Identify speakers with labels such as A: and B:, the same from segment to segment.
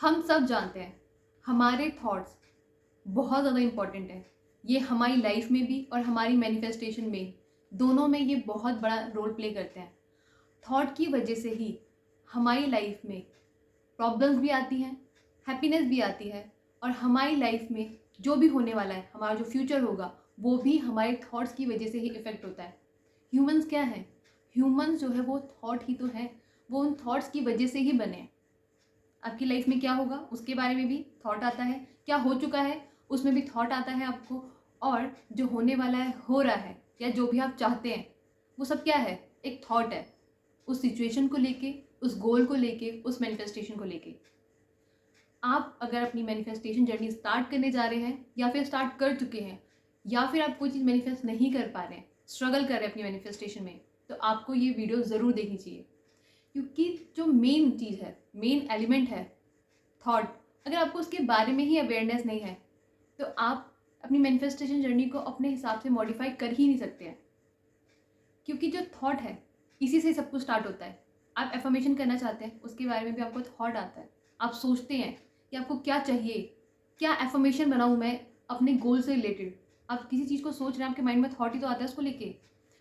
A: हम सब जानते हैं हमारे थॉट्स बहुत ज़्यादा इम्पॉर्टेंट है। ये हमारी लाइफ में भी और हमारी मैनिफेस्टेशन में, दोनों में ये बहुत बड़ा रोल प्ले करते हैं। थॉट की वजह से ही हमारी लाइफ में प्रॉब्लम्स भी आती हैं, हैप्पीनेस भी आती है, और हमारी लाइफ में जो भी होने वाला है, हमारा जो फ्यूचर होगा, वो भी हमारे थॉट्स की वजह से ही इफ़ेक्ट होता है। ह्यूमंस क्या है? ह्यूमंस जो है वो थॉट ही तो है। वो उन थॉट्स की वजह से ही बने हैं। आपकी लाइफ में क्या होगा उसके बारे में भी थॉट आता है, क्या हो चुका है उसमें भी थॉट आता है आपको, और जो होने वाला है, हो रहा है, या जो भी आप चाहते हैं, वो सब क्या है? एक थॉट है। उस सिचुएशन को लेके, उस गोल को लेके, उस मैनिफेस्टेशन को लेके। आप अगर अपनी मैनिफेस्टेशन जर्नी स्टार्ट करने जा रहे हैं, या फिर स्टार्ट कर चुके हैं, या फिर आप कोई चीज़ मैनिफेस्ट नहीं कर पा रहे हैं, स्ट्रगल कर रहे हैं अपनी मैनिफेस्टेशन में, तो आपको ये वीडियो ज़रूर देखनी चाहिए। क्योंकि जो मेन चीज़ है, मेन एलिमेंट है थॉट, अगर आपको उसके बारे में ही अवेयरनेस नहीं है, तो आप अपनी मैनिफेस्टेशन जर्नी को अपने हिसाब से मॉडिफाई कर ही नहीं सकते हैं। क्योंकि जो थॉट है, इसी से सब कुछ स्टार्ट होता है। आप एफर्मेशन करना चाहते हैं, उसके बारे में भी आपको थॉट आता है। आप सोचते हैं कि आपको क्या चाहिए, क्या एफर्मेशन बनाऊँ मैं अपने गोल से रिलेटेड। आप किसी चीज़ को सोच रहे हैं, आपके माइंड में थॉट ही तो आता है उसको लेके।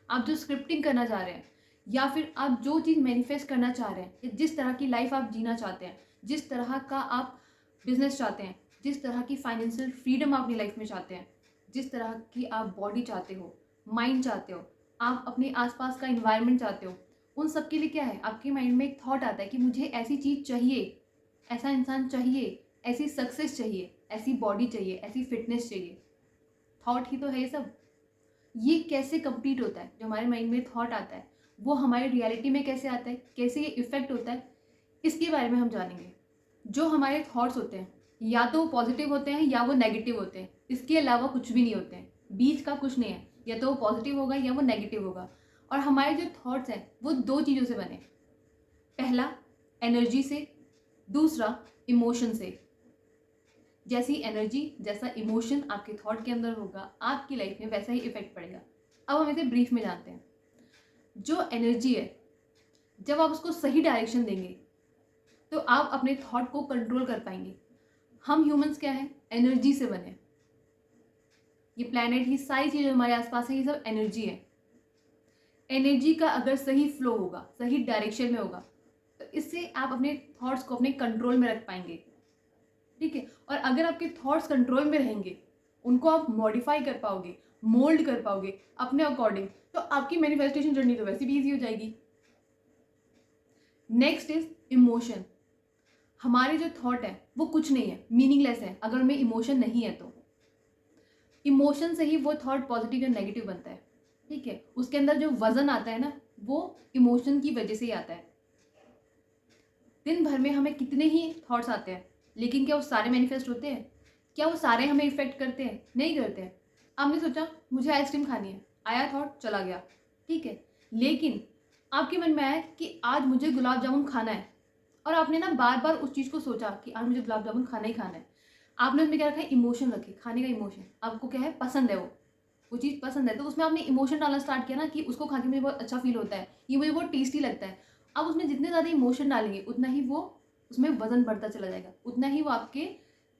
A: आप जो स्क्रिप्टिंग करना चाह रहे हैं, या फिर आप जो चीज़ मैनिफेस्ट करना चाह रहे हैं, या जिस तरह की लाइफ आप जीना चाहते हैं, जिस तरह का आप बिजनेस चाहते हैं, जिस तरह की फाइनेंशियल फ्रीडम आप अपनी लाइफ में चाहते हैं, जिस तरह की आप बॉडी चाहते हो, माइंड चाहते हो, आप अपने आसपास का इन्वायरमेंट चाहते हो, उन सब के लिए क्या है? आपके माइंड में एक थॉट आता है कि मुझे ऐसी चीज़ चाहिए, ऐसा इंसान चाहिए, ऐसी सक्सेस चाहिए, ऐसी बॉडी चाहिए, ऐसी फिटनेस चाहिए। थॉट ही तो है ये सब। ये कैसे कंप्लीट होता है? जो हमारे माइंड में थॉट आता है, वो हमारी रियलिटी में कैसे आता है, कैसे ये इफ़ेक्ट होता है, इसके बारे में हम जानेंगे। जो हमारे थॉट्स होते हैं, या तो वो पॉजिटिव होते हैं या वो नेगेटिव होते हैं। इसके अलावा कुछ भी नहीं होते हैं, बीच का कुछ नहीं है। या तो वो पॉजिटिव होगा या वो नेगेटिव होगा। और हमारे जो थॉट्स हैं वो दो चीज़ों से बने। पहला एनर्जी से, दूसरा इमोशन से। जैसी एनर्जी, जैसा इमोशन आपके थॉट के अंदर होगा, आपकी लाइफ में वैसा ही इफेक्ट पड़ेगा। अब हम इसे ब्रीफ में जानते हैं। जो एनर्जी है, जब आप उसको सही डायरेक्शन देंगे, तो आप अपने थॉट को कंट्रोल कर पाएंगे। हम ह्यूमंस क्या हैं? एनर्जी से बने। ये प्लैनेट, ये सारी चीज़ें हमारे आसपास है, ये सब एनर्जी है। एनर्जी का अगर सही फ्लो होगा, सही डायरेक्शन में होगा, तो इससे आप अपने थॉट्स को अपने कंट्रोल में रख पाएंगे। ठीक है? और अगर आपके थॉट्स कंट्रोल में रहेंगे, उनको आप मॉडिफाई कर पाओगे, मोल्ड कर पाओगे अपने अकॉर्डिंग, तो आपकी मैनिफेस्टेशन जर्नी तो वैसे भी ईजी हो जाएगी। Next is emotion. हमारे जो थॉट है वो कुछ नहीं है, मीनिंगलेस है अगर उनमें इमोशन नहीं है तो। इमोशन से ही वो थॉट पॉजिटिव या नेगेटिव बनता है। ठीक है? उसके अंदर जो वजन आता है ना, वो इमोशन की वजह से ही आता है। दिन भर में हमें कितने ही थॉट्स आते हैं, लेकिन क्या वो सारे मैनिफेस्ट होते हैं? क्या वो सारे हमें इफेक्ट करते हैं? नहीं करते हैं। आपने सोचा मुझे आइसक्रीम खानी है, आया थॉट, चला गया। ठीक है? लेकिन आपके मन में आया कि आज मुझे गुलाब जामुन खाना है, और आपने ना बार बार उस चीज़ को सोचा कि आज मुझे गुलाब जामुन खाना ही खाना है। आपने उसमें क्या रखा है? इमोशन रखे, खाने का इमोशन। आपको क्या है? पसंद है वो चीज़ पसंद है, तो उसमें आपने इमोशन डालना स्टार्ट किया ना कि उसको खा के मुझे बहुत अच्छा फील होता है, ये मुझे बहुत टेस्टी लगता है। अब उसमें जितने ज़्यादा इमोशन डालेंगे, उतना ही वो उसमें वजन बढ़ता चला जाएगा, उतना ही वो आपके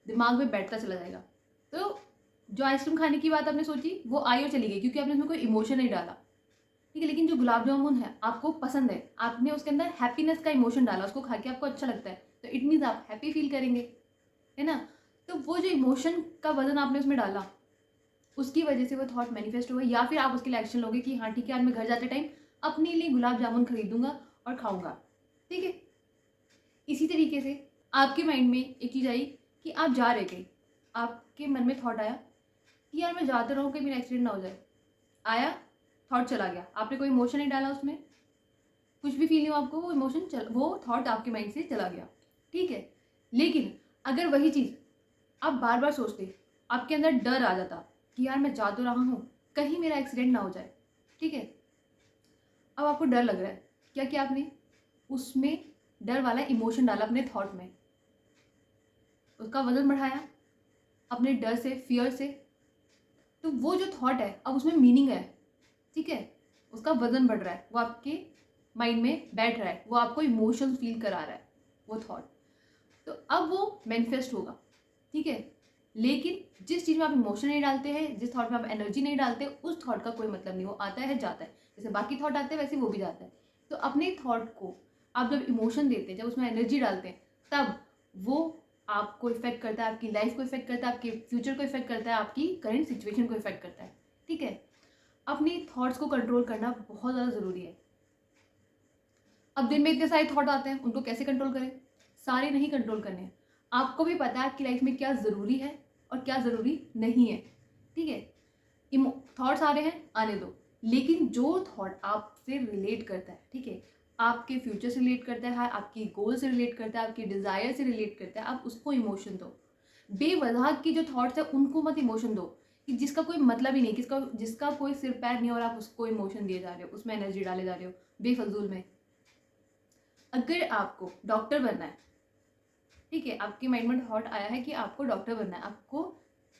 A: दिमाग में बैठता चला जाएगा। तो जो आइसक्रीम खाने की बात आपने सोची, वो आई और चली गई, क्योंकि आपने उसमें कोई इमोशन नहीं डाला। ठीक है? लेकिन जो गुलाब जामुन है आपको पसंद है, आपने उसके अंदर हैप्पीनेस का इमोशन डाला, उसको खा के आपको अच्छा लगता है, तो इट मीन्स आप हैप्पी फील करेंगे, है ना? तो वो जो इमोशन का वजन आपने उसमें डाला, उसकी वजह से वो थॉट मैनिफेस्ट होगा। या फिर आप उसके लिए एक्शन लोगे कि हाँ ठीक है, आज मैं घर जाते टाइम अपने लिए गुलाब जामुन खरीदूंगा और खाऊंगा। ठीक है? इसी तरीके से आपके माइंड में एक चीज़ आई कि आप जा रहे कहीं, आपके मन में थॉट आया कि यार मैं जाते रहूँ, कहीं मेरा एक्सीडेंट ना हो जाए। आया, थॉट चला गया, आपने कोई इमोशन नहीं डाला उसमें, कुछ भी फील नहीं हुआ आपको, वो इमोशन वो थॉट आपके माइंड से चला गया। ठीक है? लेकिन अगर वही चीज़ आप बार बार सोचते, आपके अंदर डर आ जाता कि यार मैं जा तो रहा हूँ, कहीं मेरा एक्सीडेंट ना हो जाए। ठीक है? अब आपको डर लग रहा है, क्या किया आपने? उसमें डर वाला इमोशन डाला अपने थॉट में, उसका वजन बढ़ाया अपने डर से, फियर से। तो वो जो थॉट है, अब उसमें मीनिंग है। ठीक है? उसका वजन बढ़ रहा है, वो आपके माइंड में बैठ रहा है, वो आपको इमोशन फील करा रहा है वो थॉट। तो अब वो मैनिफेस्ट होगा, ठीक है। लेकिन जिस चीज़ में आप इमोशन नहीं डालते हैं, जिस थॉट में आप एनर्जी नहीं डालते, उस थॉट का कोई मतलब नहीं, वो आता है जाता है। जैसे बाकी थॉट आते हैं वैसे वो भी जाता है। तो अपने थॉट को आप जब इमोशन देते हैं, जब उसमें एनर्जी डालते हैं, तब वो आपको इफेक्ट करता है, आपकी लाइफ को इफेक्ट करता है, आपके फ्यूचर को इफेक्ट करता है, आपकी करंट सिचुएशन को इफेक्ट करता है, ठीक है। अपनी थॉट्स को कंट्रोल करना बहुत ज़्यादा ज़रूरी है। अब दिन में इतने सारे थॉट आते हैं, उनको कैसे कंट्रोल करें? सारे नहीं कंट्रोल करने हैं। आपको भी पता है आपकी लाइफ में क्या ज़रूरी है और क्या ज़रूरी नहीं है, ठीक है। थॉट्स आ रहे हैं, आने दो, लेकिन जो थॉट आपसे रिलेट करता है, ठीक है, आपके फ्यूचर से रिलेट करता है, आपकी गोल से रिलेट करता है, आपकी डिज़ायर से रिलेट करता है, आप उसको इमोशन दो। बेवजह की जो थॉट्स है उनको मत इमोशन दो, कि जिसका कोई मतलब ही नहीं, जिसका कोई सिर पैर नहीं, और आप उसको इमोशन दिए जा रहे हो, उसमें एनर्जी डाले जा रहे हो बेफजूल में। अगर आपको डॉक्टर बनना है, ठीक है, आपके माइंड में थॉट आया है कि आपको डॉक्टर बनना है, आपको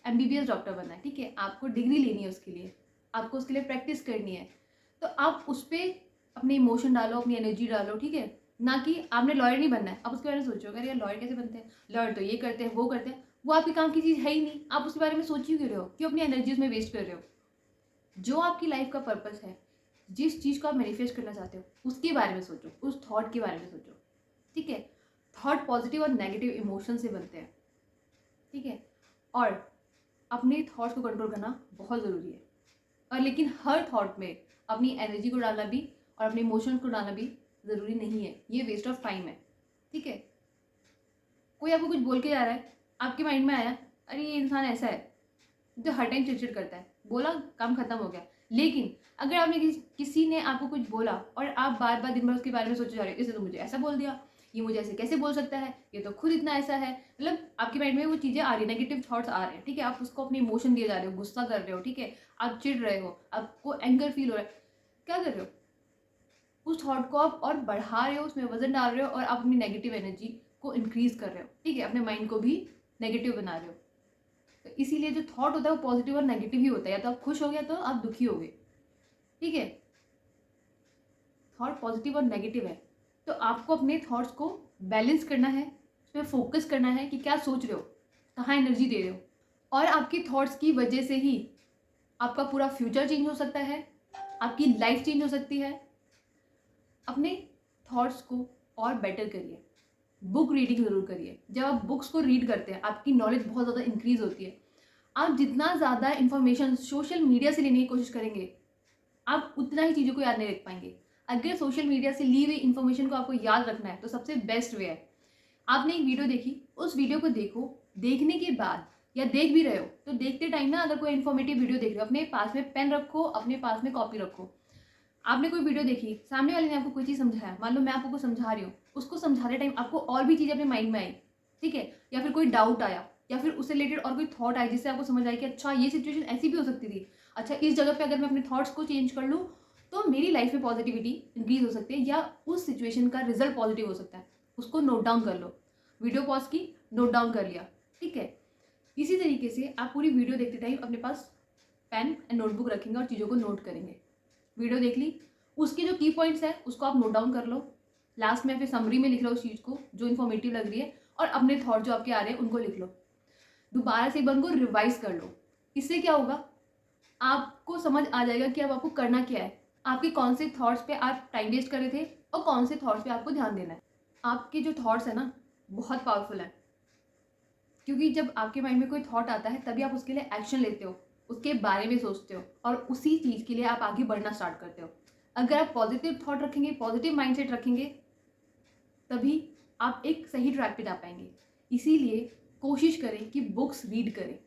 A: एमबीबीएस डॉक्टर बनना है, ठीक है, आपको डिग्री लेनी है उसके लिए, आपको उसके लिए प्रैक्टिस करनी है, तो आप उस पर अपने इमोशन डालो, अपनी एनर्जी डालो, ठीक है। ना कि आपने लॉयर नहीं बनना है, आप उसके बारे में सोचो, अरे यार लॉयर कैसे बनते हैं, लॉयर तो ये करते हैं वो करते हैं, वो आपके काम की चीज़ है ही नहीं, आप उसके बारे में सोच ही क्यों रहे हो, क्यों अपनी एनर्जी उसमें वेस्ट कर रहे हो। जो आपकी लाइफ का पर्पस है, जिस चीज़ को आप मैनिफेस्ट करना चाहते हो, उसके बारे में सोचो, उस थॉट के बारे में सोचो, ठीक है। थॉट पॉजिटिव और नेगेटिव इमोशन से बनते हैं, ठीक है। और अपने थॉट्स को कंट्रोल करना बहुत ज़रूरी है, और लेकिन हर थॉट में अपनी एनर्जी को डालना भी और अपने इमोशंस को डालना भी ज़रूरी नहीं है, ये वेस्ट ऑफ टाइम है, ठीक है। कोई आपको कुछ बोल के जा रहा है, आपके माइंड में आया अरे ये इंसान ऐसा है जो हर टाइम चिड़चिड़ करता है, बोला काम खत्म हो गया। लेकिन अगर आपने किसी ने आपको कुछ बोला और आप बार बार दिन भर उसके बारे में सोचे जा रहे हो, इसने तो मुझे ऐसा बोल दिया, ये मुझे ऐसे कैसे बोल सकता है, ये तो खुद इतना ऐसा है, मतलब आपके माइंड में वो चीज़ें आ रही, नेगेटिव थॉट्स आ रहे हैं, ठीक है। आप उसको अपने इमोशन दिए जा रहे हो, गुस्सा कर रहे हो, ठीक है, आप चिढ़ रहे हो, आपको एंगर फील हो रहा है, क्या कर रहे हो, उस थॉट को आप और बढ़ा रहे हो, उसमें वजन डाल रहे हो, और आप अपनी नेगेटिव एनर्जी को इंक्रीज कर रहे हो, ठीक है, अपने माइंड को भी नेगेटिव बना रहे हो। तो इसीलिए जो थॉट होता है वो पॉजिटिव और नेगेटिव ही होता है, या तो आप खुश हो गया तो आप दुखी हो गए, ठीक है। थॉट पॉजिटिव और नेगेटिव है, तो आपको अपने थॉट्स को बैलेंस करना है, उसमें फोकस करना है कि क्या सोच रहे हो, कहाँ एनर्जी दे रहे हो। और आपकी थॉट्स की वजह से ही आपका पूरा फ्यूचर चेंज हो सकता है, आपकी लाइफ चेंज हो सकती है। अपने थॉट्स को और बेटर करिए, बुक रीडिंग ज़रूर करिए। जब आप बुक्स को रीड करते हैं आपकी नॉलेज बहुत ज़्यादा इंक्रीज होती है। आप जितना ज़्यादा इन्फॉर्मेशन सोशल मीडिया से लेने की कोशिश करेंगे, आप उतना ही चीज़ों को याद नहीं रख पाएंगे। अगर सोशल मीडिया से ली हुई इन्फॉर्मेशन को आपको याद रखना है तो सबसे बेस्ट वे है, आपने एक वीडियो देखी, उस वीडियो को देखो, देखने के बाद या देख भी रहे हो तो देखते टाइम ना, अगर कोई इन्फॉर्मेटिव वीडियो देख रहे हो, अपने पास में पेन रखो, अपने पास में कॉपी रखो। आपने कोई वीडियो देखी, सामने वाले ने आपको कोई चीज़ समझाया, मान लो मैं आपको कुछ समझा रही हूँ, उसको समझाते टाइम आपको और भी चीज़ें अपने माइंड में आई, ठीक है, या फिर कोई डाउट आया, या फिर उससे रिलेटेड और कोई थॉट आई जिससे आपको समझ आई कि अच्छा ये सिचुएशन ऐसी भी हो सकती थी, अच्छा इस जगह पे अगर मैं अपने थॉट्स को चेंज कर लूँ तो मेरी लाइफ में पॉजिटिविटी इंक्रीज हो सकती है, या उस सिचुएशन का रिजल्ट पॉजिटिव हो सकता है। उसको नोट डाउन कर लो, वीडियो पॉज की, नोट डाउन कर लिया, ठीक है। इसी तरीके से आप पूरी वीडियो देखते टाइम अपने पास पेन एंड नोटबुक रखेंगे और चीज़ों को नोट करेंगे। वीडियो देख ली, उसके जो की पॉइंट्स है उसको आप नोट डाउन कर लो, लास्ट में फिर समरी में लिख लो उस चीज़ को जो इन्फॉर्मेटिव लग रही है, और अपने थॉट जो आपके आ रहे हैं उनको लिख लो, दोबारा से एक बार उनको रिवाइज कर लो। इससे क्या होगा, आपको समझ आ जाएगा कि अब आपको करना क्या है, आपके कौन से थॉट्स पे आप टाइम वेस्ट कर रहे थे और कौन से थॉट्स पे आपको ध्यान देना है। आपके जो थॉट्स है ना बहुत पावरफुल है, क्योंकि जब आपके माइंड में कोई थॉट आता है तभी आप उसके लिए एक्शन लेते हो, उसके बारे में सोचते हो, और उसी चीज़ के लिए आप आगे बढ़ना स्टार्ट करते हो। अगर आप पॉजिटिव थॉट रखेंगे, पॉजिटिव माइंडसेट रखेंगे, तभी आप एक सही ट्रैक पे जा पाएंगे। इसीलिए कोशिश करें कि बुक्स रीड करें,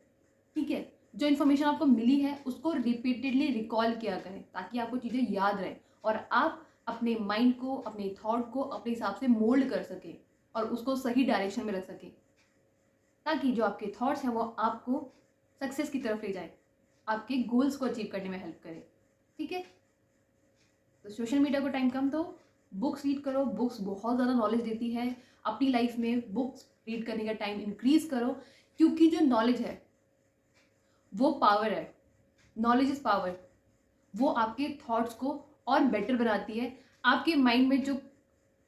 A: ठीक है। जो इन्फॉर्मेशन आपको मिली है उसको रिपीटेडली रिकॉल किया करें ताकि आपको चीज़ें याद रहें, और आप अपने माइंड को, अपने थॉट को अपने हिसाब से मोल्ड कर सकें और उसको सही डायरेक्शन में रख सकें, ताकि जो आपके थॉट्स हैं वो आपको सक्सेस की तरफ ले जाए, आपके गोल्स को अचीव करने में हेल्प करे, ठीक है। तो सोशल मीडिया को टाइम कम दो, बुक्स रीड करो, बुक्स बहुत ज़्यादा नॉलेज देती है। अपनी लाइफ में बुक्स रीड करने का टाइम इंक्रीज करो, क्योंकि जो नॉलेज है वो पावर है, नॉलेज इज़ पावर। वो आपके थॉट्स को और बेटर बनाती है। आपके माइंड में जो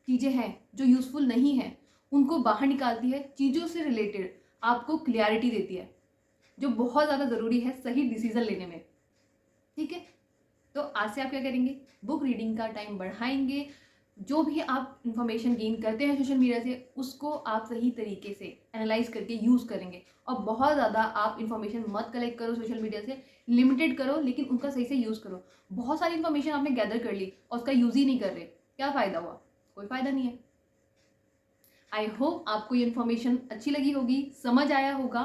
A: चीज़ें हैं जो यूज़फुल नहीं है उनको बाहर निकालती है, चीज़ों से रिलेटेड आपको क्लियरिटी देती है, जो बहुत ज़्यादा ज़रूरी है सही डिसीज़न लेने में। ठीक है, तो आज से आप क्या करेंगे, बुक रीडिंग का टाइम बढ़ाएंगे। जो भी आप इंफॉर्मेशन गेन करते हैं सोशल मीडिया से, उसको आप सही तरीके से एनालाइज करके यूज़ करेंगे। और बहुत ज़्यादा आप इंफॉर्मेशन मत कलेक्ट करो सोशल मीडिया से, लिमिटेड करो, लेकिन उनका सही से यूज़ करो। बहुत सारी इंफॉर्मेशन आपने गैदर कर ली और उसका यूज़ ही नहीं कर रहे, क्या फ़ायदा हुआ? कोई फ़ायदा नहीं है। आई होप आपको ये इन्फॉर्मेशन अच्छी लगी होगी, समझ आया होगा।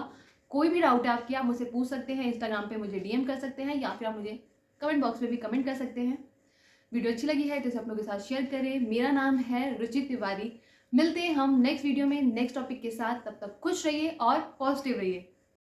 A: कोई भी डाउट है आपकी, आप मुझसे पूछ सकते हैं, इंस्टाग्राम पे मुझे डीएम कर सकते हैं, या फिर आप मुझे कमेंट बॉक्स में भी कमेंट कर सकते हैं। वीडियो अच्छी लगी है तो इसे अपनों के साथ शेयर करें। मेरा नाम है रुचित तिवारी। मिलते हैं हम नेक्स्ट वीडियो में नेक्स्ट टॉपिक के साथ। तब तक खुश रहिए और पॉजिटिव रहिए।